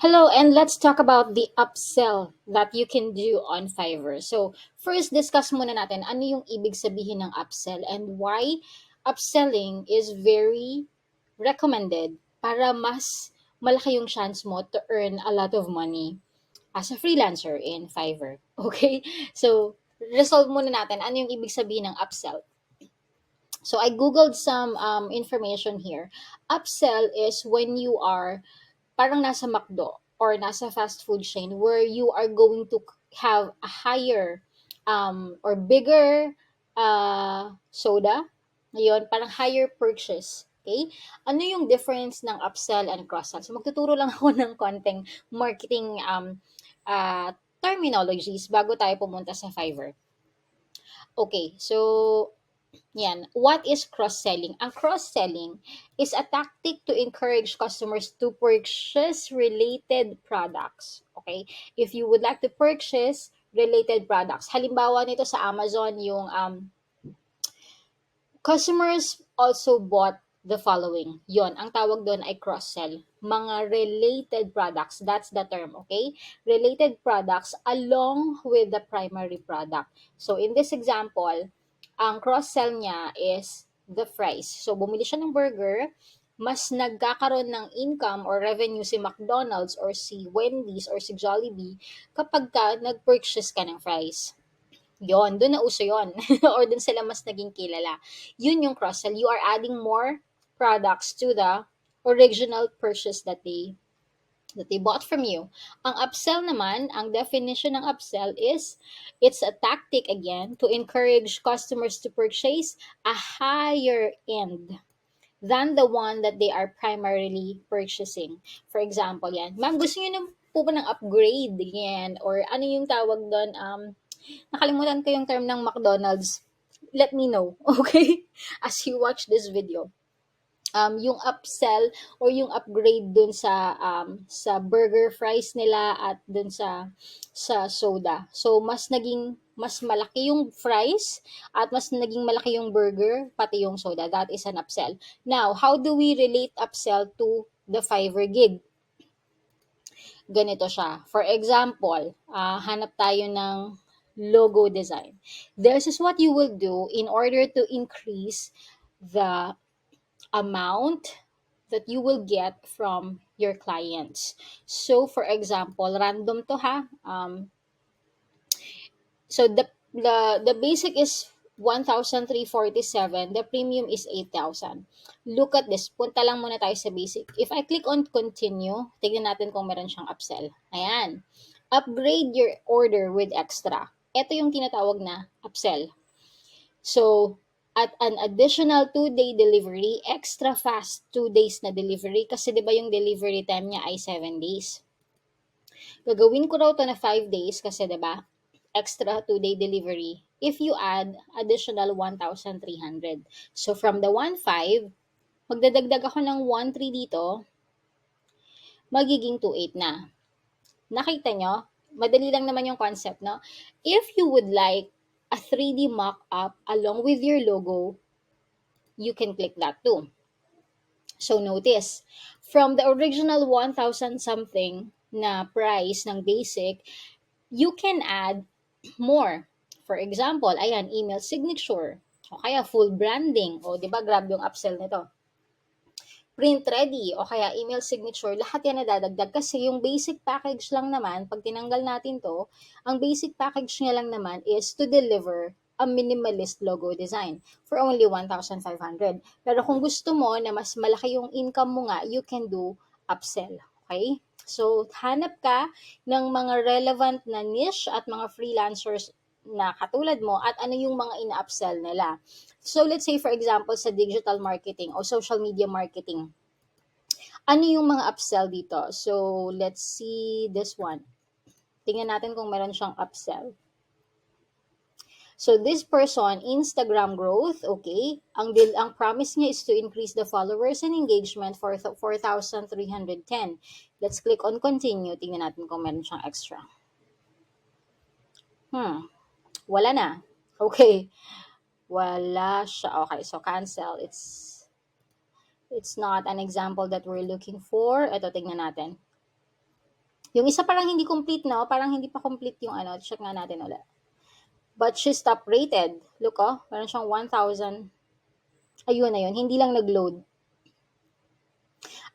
Hello, and let's talk about the upsell that you can do on Fiverr. So, first discuss muna natin ano yung ibig sabihin ng upsell and why upselling is very recommended para mas malaki yung chance mo to earn a lot of money as a freelancer in Fiverr. Okay? So, resolve muna natin ano yung ibig sabihin ng upsell. So, I googled some information here. Upsell is when you are parang nasa McDo or nasa fast food chain where you are going to have a higher or bigger soda. Ngayon, parang higher purchase. Okay? Ano yung difference ng upsell and cross-sell? So, magtuturo lang ako ng konting marketing terminologies bago tayo pumunta sa Fiverr. Okay, so yan. What is cross-selling? Ang cross-selling is a tactic to encourage customers to purchase related products. Okay? If you would like to purchase related products. Halimbawa nito sa Amazon, yung customers also bought the following. Yon, ang tawag doon ay cross-sell. Mga related products, that's the term, okay? Related products along with the primary product. So, in this example, ang cross-sell niya is the fries. So, bumili siya ng burger, mas nagkakaroon ng income or revenue si McDonald's or si Wendy's or si Jollibee kapag ka nag-purchase ka ng fries. Yon, dun nauso yon or dun sila mas naging kilala. Yun yung cross-sell. You are adding more products to the original purchase that they bought from you. Ang upsell naman, ang definition ng upsell is it's a tactic again to encourage customers to purchase a higher end than the one that they are primarily purchasing. For example, yan. Ma'am, gusto niyo na po ba ng upgrade? Yan. Or ano yung tawag doon? Nakalimutan ko yung term ng McDonald's. Let me know, okay? As you watch this video. Yung upsell or yung upgrade dun sa burger fries nila at dun sa soda. So mas malaki yung fries at mas naging malaki yung burger pati yung soda. That is an upsell. Now, how do we relate upsell to the Fiverr gig? Ganito siya. For example, hanap tayo ng logo design. This is what you will do in order to increase the amount that you will get from your clients. So, for example, random to ha. So the basic is 1,347. The premium is 8,000. Look at this. Punta lang muna tayo sa basic. If I click on continue, tignan natin kung meron siyang upsell. Ayan. Upgrade your order with extra. Ito yung tinatawag na upsell. So, at an additional 2-day delivery, extra fast 2 days na delivery kasi 'di ba yung delivery time niya ay 7 days. Gagawin ko raw to na 5 days kasi 'di ba? Extra 2-day delivery if you add additional 1,300. So from the 1,500, magdadagdag ako ng 1,300 dito, magiging 2,800 na. Nakita nyo? Madali lang naman yung concept, no? If you would like a 3D mock-up along with your logo, you can click that too. So notice, from the original 1,000 something na price ng basic, you can add more. For example, ayan, email signature, o kaya full branding, o di ba grab yung upsell nito. Print ready, o kaya email signature, lahat yan nadadagdag kasi yung basic package lang naman, pag tinanggal natin to, ang basic package niya lang naman is to deliver a minimalist logo design for only 1,500. Pero kung gusto mo na mas malaki yung income mo nga, you can do upsell. Okay? So, hanap ka ng mga relevant na niche at mga freelancers na katulad mo at ano yung mga ina-upsell nila. So, let's say for example sa digital marketing o social media marketing, ano yung mga upsell dito? So, let's see this one. Tingnan natin kung meron siyang upsell. So this person, Instagram growth, okay. Ang promise niya is to increase the followers and engagement for 4,310. Let's click on continue. Tingnan natin kung meron siyang extra. Wala na. Okay. Wala siya. Okay, so cancel. It's not an example that we're looking for. Ito, tingnan natin. Yung isa parang hindi complete, no? Parang hindi pa complete yung ano. Check nga natin ulit. But she's top rated. Look, oh. Meron siyang 1,000. Ayun na yun. Hindi lang nag-load.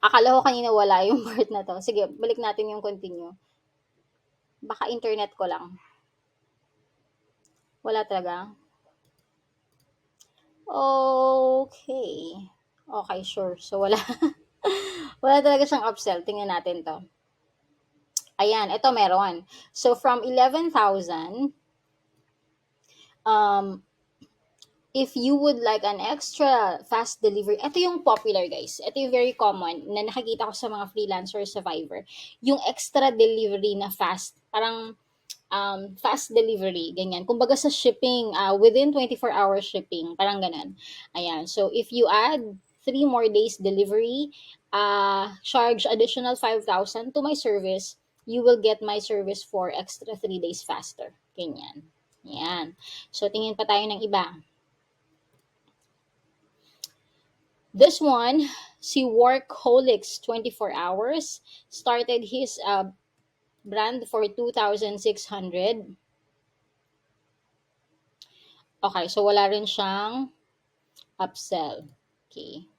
Akala ko kanina wala yung part na to. Sige, balik natin yung continue. Baka internet ko lang. Wala talaga. Okay. Okay, sure. So, wala. Wala talaga siyang upsell. Tingnan natin to. Ayan, ito meron. So, from 11,000, um, if you would like an extra fast delivery, ito yung popular, guys. Ito yung very common na nakikita ko sa mga freelancer survivor. Yung extra delivery na fast. Parang fast delivery, ganyan. Kumbaga sa shipping, within 24 hours shipping, parang ganun. Ayan. So, if you add 3 more days delivery, charge additional 5,000 to my service, you will get my service for extra 3 days faster. Ganyan. Ayan. So, tingin pa tayo ng iba. This one, si Workaholics 24 hours, started his brand for 2,600. Okay, so wala rin siyang upsell. Okay.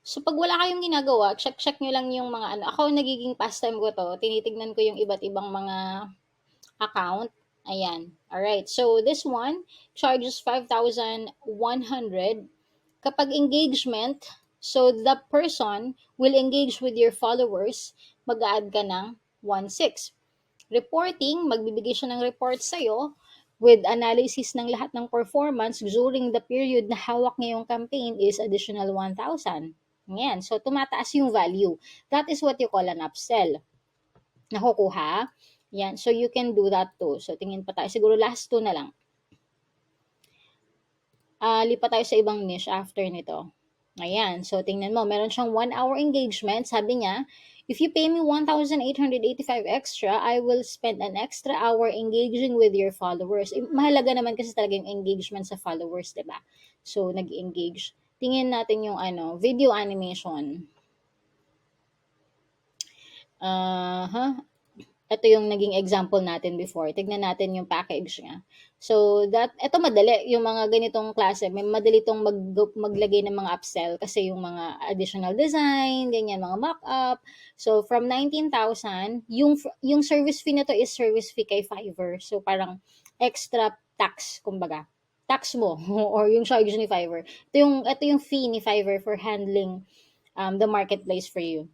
So, pag wala kayong ginagawa, check nyo lang yung mga ano. Ako, nagiging pastime ko to. Tinitignan ko yung iba't ibang mga account. Ayan. Alright. So, this one charges 5,100. Kapag engagement, so the person will engage with your followers, mag-add ka ng 1,600. Reporting, magbibigay siya ng report sa'yo with analysis ng lahat ng performance during the period na hawak niya yung campaign is additional 1,000. Ngayon, so tumataas yung value. That is what you call an upsell. Nakukuha? Yan, so you can do that too. So tingin pa tayo, siguro last two na lang. Lipat tayo sa ibang niche after nito. Ayan, so tingnan mo, meron siyang 1 hour engagement. Sabi niya, if you pay me 1,885 extra, I will spend an extra hour engaging with your followers. Mahalaga naman kasi talaga yung engagement sa followers, diba? So, nag-engage. Tingin natin yung video animation. Ito yung naging example natin before. Tignan natin yung package niya. So, ito madali. Yung mga ganitong klase, may madali itong maglagay ng mga upsell kasi yung mga additional design, ganyan, mga mock-up. So, from 19,000, yung service fee na to is service fee kay Fiverr. So, parang extra tax, kumbaga. Tax mo or yung charge ni Fiverr. Ito yung fee ni Fiverr for handling the marketplace for you.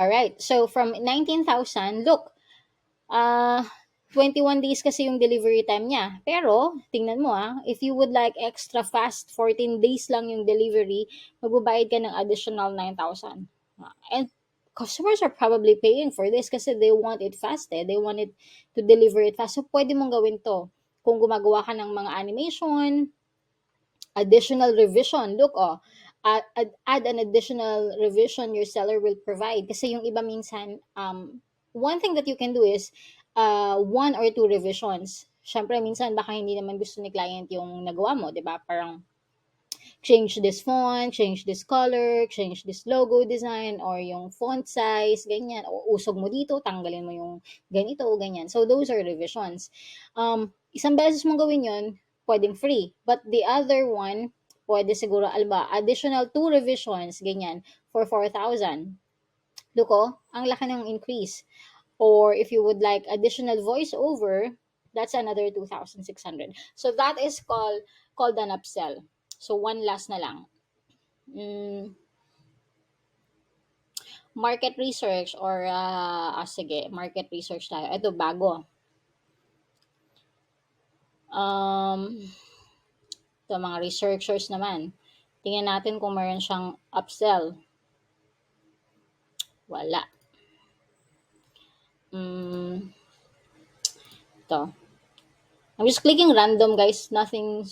Alright, so from 19,000, look, 21 days kasi yung delivery time niya. Pero, tingnan mo if you would like extra fast, 14 days lang yung delivery, magbabayad ka ng additional 9,000. And customers are probably paying for this kasi they want it fast They want it to deliver it fast. So, pwede mong gawin to. Kung gumagawa ka ng mga animation, additional revision. Look, add an additional revision your seller will provide. Kasi yung iba minsan, one thing that you can do is 1 or 2 revisions. Siyempre, minsan baka hindi naman gusto ni client yung nagawa mo, di ba? Parang change this font, change this color, change this logo design, or yung font size, ganyan. O usog mo dito, tanggalin mo yung ganito, ganyan. So, those are revisions. Isang beses mong gawin yun, pwedeng free. But the other one, pwede siguro, additional 2 revisions, ganyan, for 4,000. Look, ang laki ng increase. Or if you would like additional voiceover, that's another 2,600. So that is called an upsell. So one last na lang. Market research or sige, market research tayo. Ito bago. Ito mga researchers naman. Tingnan natin kung mayroon siyang upsell. Wala. Ito. I'm just clicking random, guys. Nothing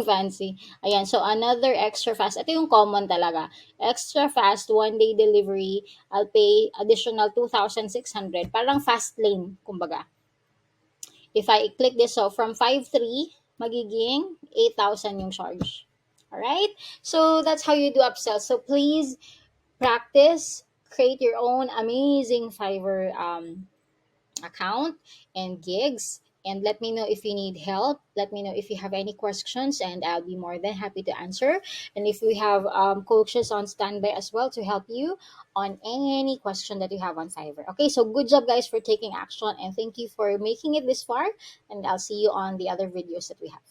fancy. Ayan. So, another extra fast. Ito yung common talaga. Extra fast, 1-day delivery. I'll pay additional 2,600. Parang fast lane, kumbaga. If I click this, so from 5,300, magiging 8,000 yung charge. Alright? So, that's how you do upsell. So, please practice, create your own amazing Fiverr account and gigs, and let me know if you need help. Let me know if you have any questions, and I'll be more than happy to answer. And if we have coaches on standby as well to help you on any question that you have on Fiverr. Okay, so good job guys for taking action, and thank you for making it this far, and I'll see you on the other videos that we have.